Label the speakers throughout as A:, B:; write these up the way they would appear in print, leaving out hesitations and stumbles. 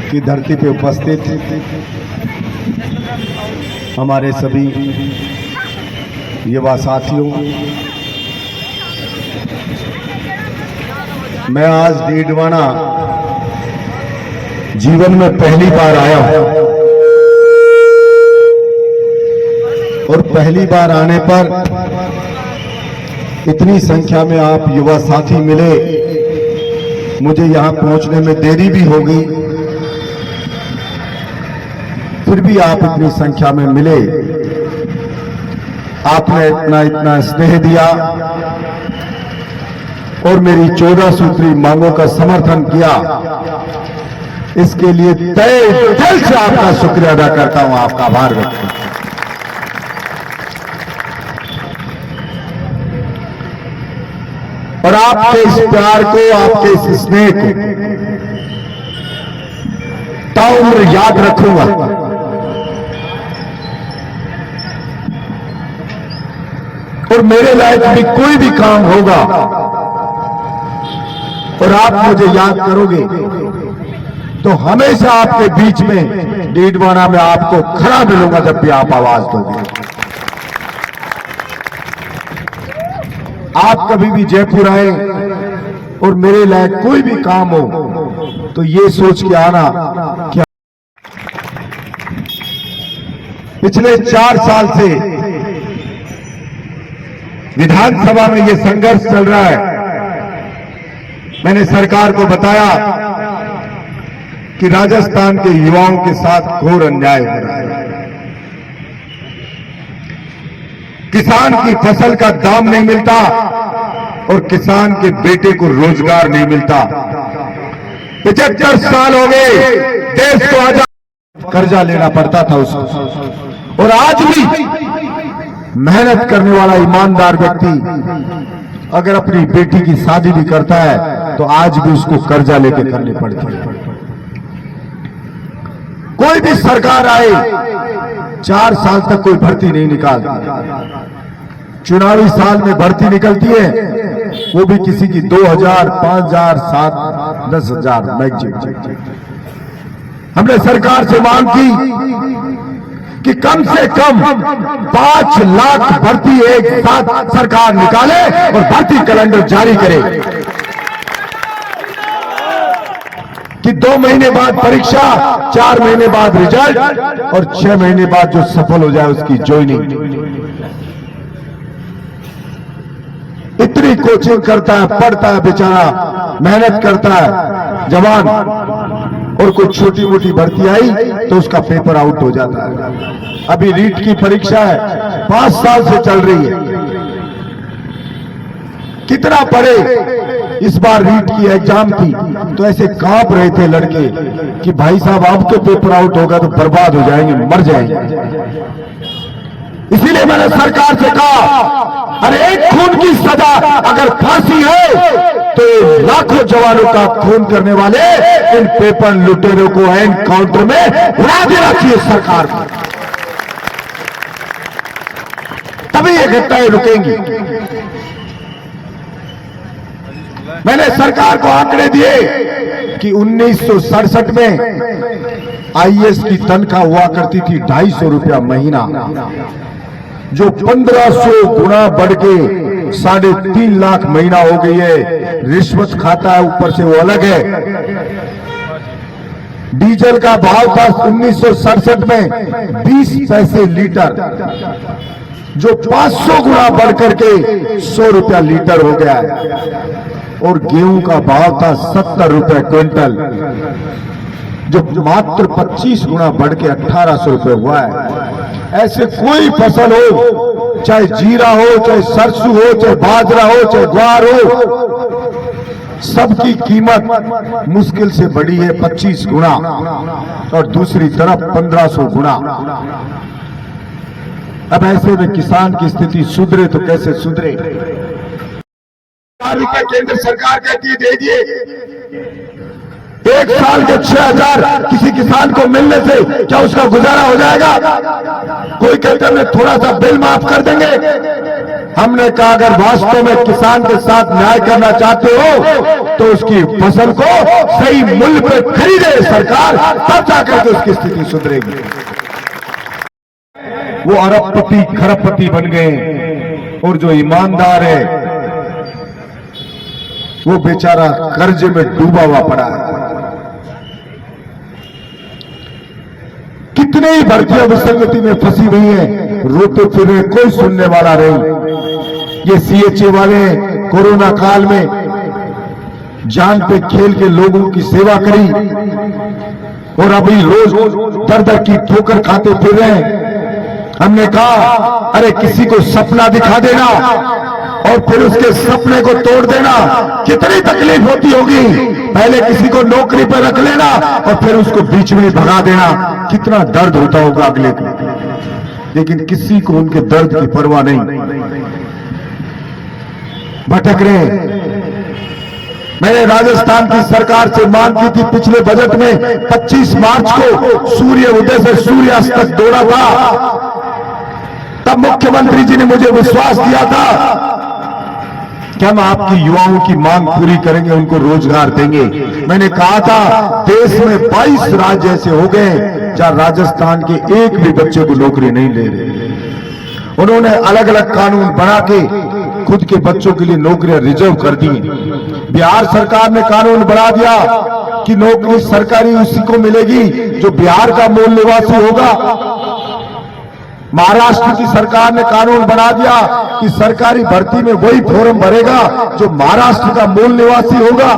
A: की धरती पे उपस्थित हमारे सभी युवा साथियों, मैं आज डीडवाना जीवन में पहली बार आया हूं और पहली बार आने पर इतनी संख्या में आप युवा साथी मिले। मुझे यहां पहुंचने में देरी भी होगी, फिर भी आप इतनी संख्या में मिले। आपने इतना स्नेह दिया और मेरी 14 सूत्री मांगों का समर्थन किया। इसके लिए तहे दिल से आपका शुक्रिया अदा करता हूं, आपका आभार व्यक्त करता हूं। और आपके इस प्यार को, आपके इस स्नेह को ताउम्र याद रखूंगा। और मेरे लायक भी कोई भी काम होगा और आप मुझे याद करोगे तो हमेशा आपके बीच में डीडवाना में आपको खड़ा मिलूंगा जब भी आप आवाज दोगे। आप कभी भी जयपुर आए और मेरे लायक कोई भी काम हो तो ये सोच के आना कि पिछले 4 साल से विधानसभा में ये संघर्ष चल रहा है। मैंने सरकार को बताया कि राजस्थान के युवाओं के साथ घोर अन्याय हो रहा है। किसान की फसल का दाम नहीं मिलता और किसान के बेटे को रोजगार नहीं मिलता। 75 साल हो गए देश को आजाद, कर्जा लेना पड़ता था उसको। और आज भी मेहनत करने वाला ईमानदार व्यक्ति अगर अपनी बेटी की शादी भी करता है तो आज भी उसको कर्जा लेके करनी पड़ती है। कोई भी सरकार आए 4 साल तक कोई भर्ती नहीं निकालती। चुनावी साल में भर्ती निकलती है, वो भी किसी की 2000, 5000, 7, 10,000 मैक्सिमम। हमने सरकार से मांग की कि कम से कम 5 लाख भर्ती एक साथ सरकार निकाले और भर्ती कैलेंडर जारी करे कि 2 महीने बाद परीक्षा, 4 महीने बाद रिजल्ट और 6 महीने बाद जो सफल हो जाए उसकी ज्वाइनिंग। इतनी कोचिंग करता है, पढ़ता है बेचारा, मेहनत करता है जवान, और कोई छोटी मोटी भर्ती आई तो उसका पेपर आउट हो जाता है। अभी रीट की परीक्षा है, 5 साल से चल रही है। कितना पढ़े, इस बार रीट की एग्जाम थी तो ऐसे कांप रहे थे लड़के कि भाई साहब आपके पेपर आउट होगा तो बर्बाद हो जाएंगे, मर जाएंगे। इसीलिए मैंने सरकार से कहा, अरे एक खून की सजा अगर फांसी है तो लाखों जवानों का खून करने वाले इन पेपर लुटेरों को एनकाउंटर में उड़ा देना चाहिए सरकार को, तभी ये घटनाएं रुकेंगी। मैंने सरकार को आंकड़े दिए कि 1967 में आईएएस की तनख्वाह हुआ करती थी 250 रुपया महीना, जो 1500 गुना बढ़ के 3.5 लाख महीना हो गई है। रिश्वत खाता है ऊपर से, वो अलग है। डीजल का भाव था 1967 में 20 पैसे लीटर, जो 500 गुना बढ़ करके 100 रुपया लीटर हो गया है। और गेहूं का भाव था 70 रुपए क्विंटल, जो मात्र 25 गुना बढ़ के 1800 रुपए हुआ है। ऐसे कोई फसल हो, चाहे जीरा हो, चाहे सरसों हो, चाहे बाजरा हो, चाहे ग्वार हो, सबकी कीमत मुश्किल से बढ़ी है 25 गुना और दूसरी तरफ 1500 गुना। अब ऐसे में किसान की स्थिति सुधरे तो कैसे सुधरे? केंद्र सरकार कहती है दे दिए, 1 साल के 6,000 किसी किसान को मिलने से क्या उसका गुजारा हो जाएगा? कोई कहते हैं थोड़ा सा बिल माफ कर देंगे। हमने कहा अगर वास्तव में किसान के साथ न्याय करना चाहते हो तो उसकी फसल को सही मूल्य पर खरीदे सरकार, तब जाकर के उसकी स्थिति सुधरेगी। वो अरबपति खरबपति बन गए और जो ईमानदार है वो बेचारा कर्जे में डूबा हुआ पड़ा है। कितने ही भर्तियां विसंगति में फंसी हुई है, रोते फिर कोई सुनने वाला नहीं। ये सीएचए वाले कोरोना काल में जान पे खेल के लोगों की सेवा करी और अभी रोज दर दर की ठोकर खाते फिर रहे हैं। हमने कहा अरे किसी को सपना दिखा देना और फिर उसके सपने को तोड़ देना कितनी तकलीफ होती होगी। पहले किसी को नौकरी पर रख लेना और फिर उसको बीच में भगा देना, कितना दर्द होता होगा अगले को। लेकिन किसी को उनके दर्द की परवाह नहीं, भटक रहे। मैंने राजस्थान की सरकार से मांग की थी पिछले बजट में 25 मार्च को सूर्य उदय से सूर्यास्त तक दौड़ा था। तब मुख्यमंत्री जी ने मुझे विश्वास दिया था कि हम आपकी युवाओं की मांग पूरी करेंगे, उनको रोजगार देंगे। मैंने कहा था देश में 22 राज्य ऐसे हो गए जहां राजस्थान के एक भी बच्चे को नौकरी नहीं दे रहे। उन्होंने अलग अलग कानून बना के खुद के बच्चों के लिए नौकरियां रिजर्व कर दी। बिहार सरकार ने कानून बना दिया कि नौकरी सरकारी उसी को मिलेगी जो बिहार का मूल निवासी होगा। महाराष्ट्र की सरकार ने कानून बना दिया कि सरकारी भर्ती में वही फॉर्म भरेगा जो महाराष्ट्र का मूल निवासी होगा।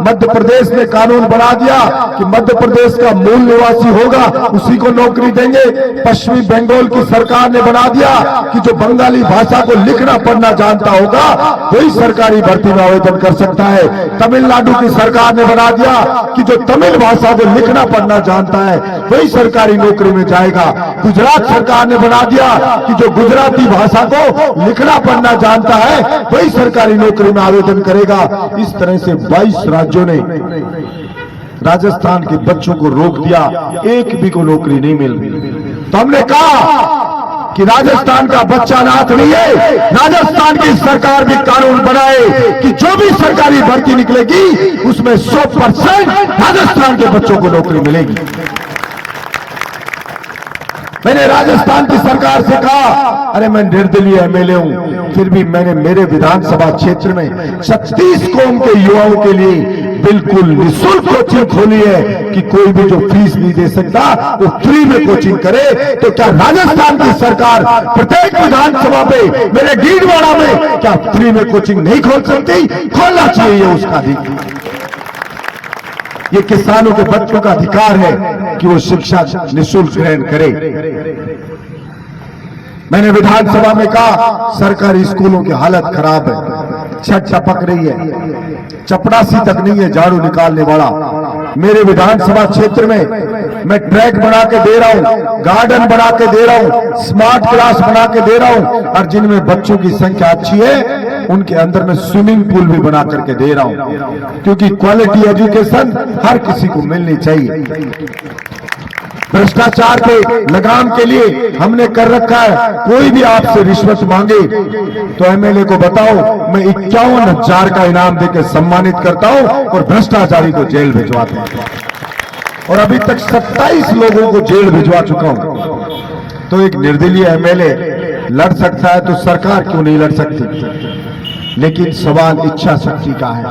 A: मध्य प्रदेश ने कानून बना दिया कि मध्य प्रदेश का मूल निवासी होगा उसी को नौकरी देंगे। पश्चिमी बंगाल की सरकार ने बना दिया कि जो बंगाली भाषा को लिखना पढ़ना जानता होगा वही सरकारी भर्ती में आवेदन कर सकता है। तमिलनाडु की सरकार ने बना दिया कि जो तमिल भाषा को लिखना पढ़ना जानता है वही सरकारी नौकरी में जाएगा। गुजरात सरकार ने बना दिया कि जो गुजराती भाषा को लिखना पढ़ना जानता है वही सरकारी नौकरी में आवेदन करेगा। इस तरह से 22 राज्यों ने राजस्थान के बच्चों को रोक दिया, एक भी को नौकरी नहीं मिल रही। तो हमने कहा कि राजस्थान का बच्चा अनाथ नहीं है, राजस्थान की सरकार भी कानून बनाए कि जो भी सरकारी भर्ती निकलेगी उसमें 100% राजस्थान के बच्चों को नौकरी मिलेगी। मैंने राजस्थान की सरकार से कहा अरे मैं निर्दलीय एमएलए हूं, फिर भी मैंने मेरे विधानसभा क्षेत्र में 36 कौम के युवाओं के लिए बिल्कुल निःशुल्क कोचिंग खोली है कि कोई भी जो फीस नहीं दे सकता वो फ्री में कोचिंग करे। तो क्या राजस्थान की सरकार प्रत्येक विधानसभा पे मेरे डीडवाड़ा में क्या फ्री में कोचिंग नहीं खोल सकती? खोलना चाहिए उसका अधिकार। ये किसानों के बच्चों का अधिकार है कि वो शिक्षा निःशुल्क ग्रहण करे। मैंने विधानसभा में कहा सरकारी स्कूलों की हालत खराब है, छत टपक रही है, चपरासी तक नहीं है झाड़ू निकालने वाला। मेरे विधानसभा क्षेत्र में मैं ट्रैक बना के दे रहा हूं, गार्डन बना के दे रहा हूं, स्मार्ट क्लास बना के दे रहा हूं और जिनमें बच्चों की संख्या अच्छी है उनके अंदर में स्विमिंग पूल भी बना करके दे रहा हूं, क्योंकि क्वालिटी एजुकेशन हर किसी को मिलनी चाहिए। भ्रष्टाचार के लगाम के लिए हमने कर रखा है, कोई भी आपसे रिश्वत मांगे तो एमएलए को बताओ मैं 51,000 का इनाम देकर सम्मानित करता हूं और भ्रष्टाचारी को जेल भिजवाता हूं। और अभी तक 27 लोगों को जेल भिजवा चुका हूं। तो एक निर्दलीय एमएलए लड़ सकता है तो सरकार क्यों नहीं लड़ सकती? लेकिन सवाल इच्छा शक्ति का है।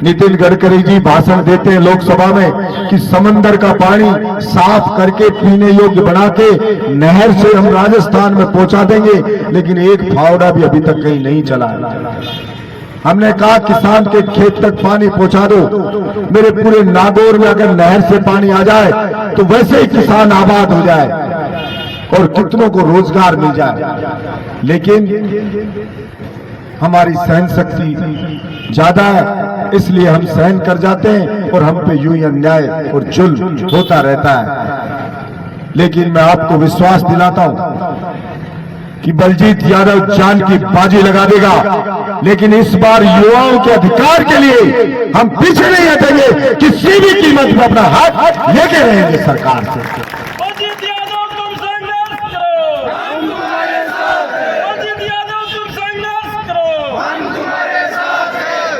A: नितिन गडकरी जी भाषण देते हैं लोकसभा में कि समंदर का पानी साफ करके पीने योग्य बना के नहर से हम राजस्थान में पहुंचा देंगे, लेकिन एक फावड़ा भी अभी तक कहीं नहीं चला है। हमने कहा किसान के खेत तक पानी पहुंचा दो। मेरे पूरे नागौर में अगर नहर से पानी आ जाए तो वैसे ही किसान आबाद हो जाए और कितनों को रोजगार मिल जाए। लेकिन हमारी सहन शक्ति ज्यादा है, इसलिए हम सहन कर जाते हैं और हम पे यूं ही अन्याय और जुल्म होता रहता है। लेकिन मैं आपको विश्वास दिलाता हूं कि बलजीत यादव जान की बाजी लगा देगा, लेकिन इस बार युवाओं के अधिकार के लिए हम पीछे नहीं हटेंगे। किसी भी कीमत पर अपना हाथ लेके रहेंगे सरकार से।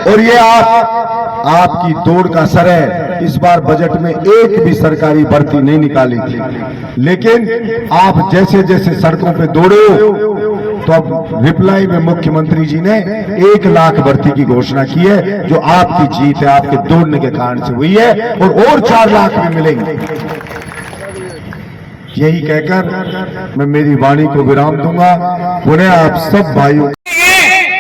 A: और ये आप आपकी दौड़ का असर है। इस बार बजट में एक भी सरकारी भर्ती नहीं निकाली थी, लेकिन आप जैसे जैसे सड़कों पे दौड़े हो, तो अब रिप्लाई में मुख्यमंत्री जी ने 1 लाख भर्ती की घोषणा की है, जो आपकी जीत है, आपके दौड़ने के कारण से हुई है, और 4 लाख भी मिलेंगे। यही कहकर मैं मेरी वाणी को विराम दूंगा। पुनः आप सब भाइयों,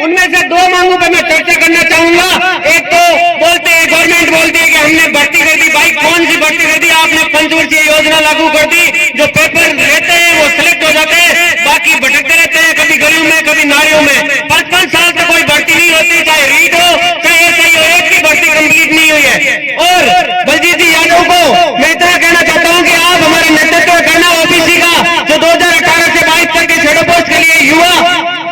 B: उनमें से 2 मांगों पर मैं चर्चा करना चाहूंगा। एक तो बोलते हैं, गवर्नमेंट बोलती है कि हमने भर्ती कर दी। भाई कौन सी भर्ती कर दी? आपने पंचवर्षीय योजना लागू कर दी। जो पेपर लेते हैं वो सिलेक्ट हो जाते हैं, बाकी भटकते रहते हैं, कभी गलियों में कभी नालियों में। 5-5 साल तक कोई भर्ती नहीं होती, चाहे रीट हो चाहे एसआई हो, एक भी भर्ती कंप्लीट नहीं हुई है। और बलजीत जी यादव को मैं इतना कहना चाहता हूं कि आप हमारे नेतृत्व करना ओबीसी का, जो 2018 से 22 तक के शेडो पोस्ट के लिए युवा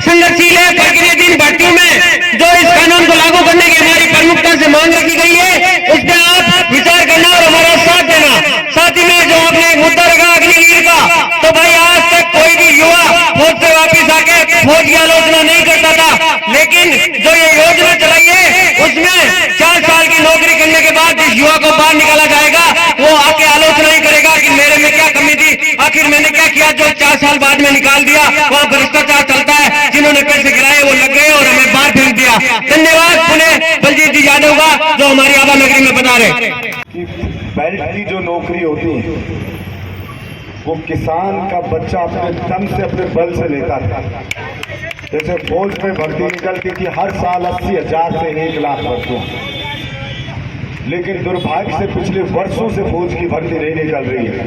B: संघर्षशील है। प्रतिनिधि भर्तियों में जो इस कानून को लागू करने की हमारी प्रमुखता से मांग रखी गई है, उस पर आप विचार करना और हमारा साथ देना। साथ ही में जो आपने एक मुद्दा रखा अग्निवीर का, तो भाई आज तक कोई भी युवा फौज से वापिस आके फौज की आलोचना नहीं करता था, लेकिन जो ये योजना चलाई है उसमें 4 साल की नौकरी करने के बाद जिस युवा को बाहर निकाला जाएगा, वो आके आलोचना ही करेगा कि मेरे में क्या कमी थी, आखिर मैंने क्या किया जो 4 साल बाद में निकाल दिया। वहां भ्रष्टाचार चलता है, जिन्होंने पैसे गिराए वो लग गए और हमें बाहर फेंक दिया। धन्यवाद पुनः बलजीत जी यादव का, जो हमारी आबा नगरी में बता रहे
C: कि बेल्ट की जो नौकरी होती है वो किसान का बच्चा अपने दम से अपने बल से लेता था। जैसे फौज में भर्ती निकलती थी हर साल 80,000 से 1 लाख भर्तियां, लेकिन दुर्भाग्य से पिछले वर्षों से फौज की भर्ती नहीं निकल रही है।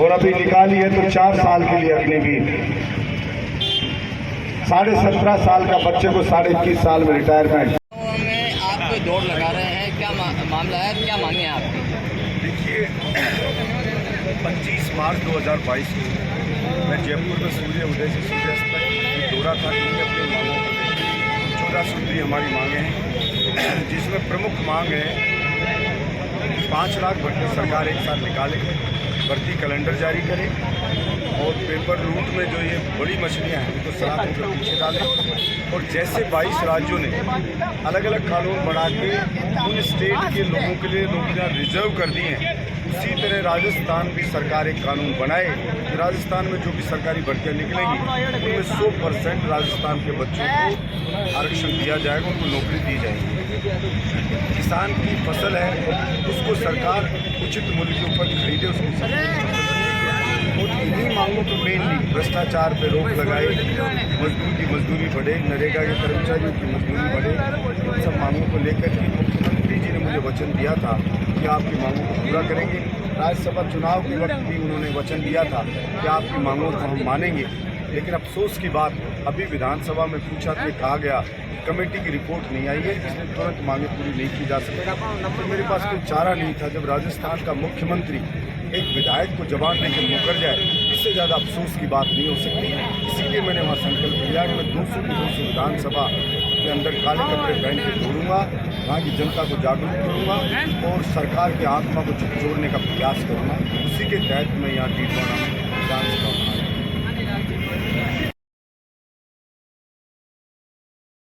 C: और अभी निकाली है तो 4 साल के लिए अग्निवीर। 17.5 साल का बच्चे को 21.5 साल में रिटायरमेंट।
D: आप कोई दौड़ लगा रहे हैं, क्या मामला है, क्या मांगे हैं आपकी?
C: देखिए, 25 मार्च 2022 को मैं जयपुर में सूर्य उदय से सूर्यास्त तक एक दौरा था, क्योंकि अपनी मांगों को 14 सूत्री हमारी मांगे हैं, जिसमें प्रमुख मांग है 5 लाख भर्ती सरकार एक साथ निकाले, भर्ती कैलेंडर जारी करे और पेपर रूट में जो ये बड़ी मछलियाँ हैं उनको सलाखों के पीछे डालें। और जैसे 22 राज्यों ने अलग अलग कानून बना के उन स्टेट के लोगों के लिए नौकरियाँ रिजर्व कर दी हैं, उसी तरह राजस्थान भी सरकार एक कानून बनाए कि राजस्थान में जो भी सरकारी भर्तियाँ निकलेंगी उनमें 100% राजस्थान के बच्चों को आरक्षण दिया जाएगा, उनको नौकरी दी जाएगी। किसान की फसल है उसको सरकार उचित मूल्य के ऊपर खरीदे, उसको और इन्हीं मांगों को मेनली भ्रष्टाचार पे रोक लगाए, मजदूर की मजदूरी बढ़े, नरेगा के कर्मचारियों की मजदूरी बढ़े। इन सब मांगों को लेकर के मुख्यमंत्री जी ने मुझे वचन दिया था कि आपकी मांगों को पूरा करेंगे। राज्यसभा चुनाव के वक्त भी उन्होंने वचन दिया था कि आपकी मांगों को हम मानेंगे, लेकिन अफसोस की बात अभी विधानसभा में पूछा तो कहा गया कमेटी की रिपोर्ट नहीं आई है, इसलिए तुरंत मांगे पूरी नहीं की जा सकेगा। तो मेरे पास कोई चारा नहीं था। जब राजस्थान का मुख्यमंत्री एक विधायक को जवान देकर मुकर जाए, इससे ज़्यादा अफसोस की बात नहीं हो सकती। इसीलिए मैंने वहाँ संकल्प लिया कि मैं 200 की 200 विधानसभा के अंदर काले कपड़े पहन के दौड़ूंगा, वहाँ की जनता को जागरूक करूँगा और सरकार की आत्मा को झकझोरने का प्रयास करूँगा। उसी के तहत मैं यहाँ टीटवाड़ा में विधानसभा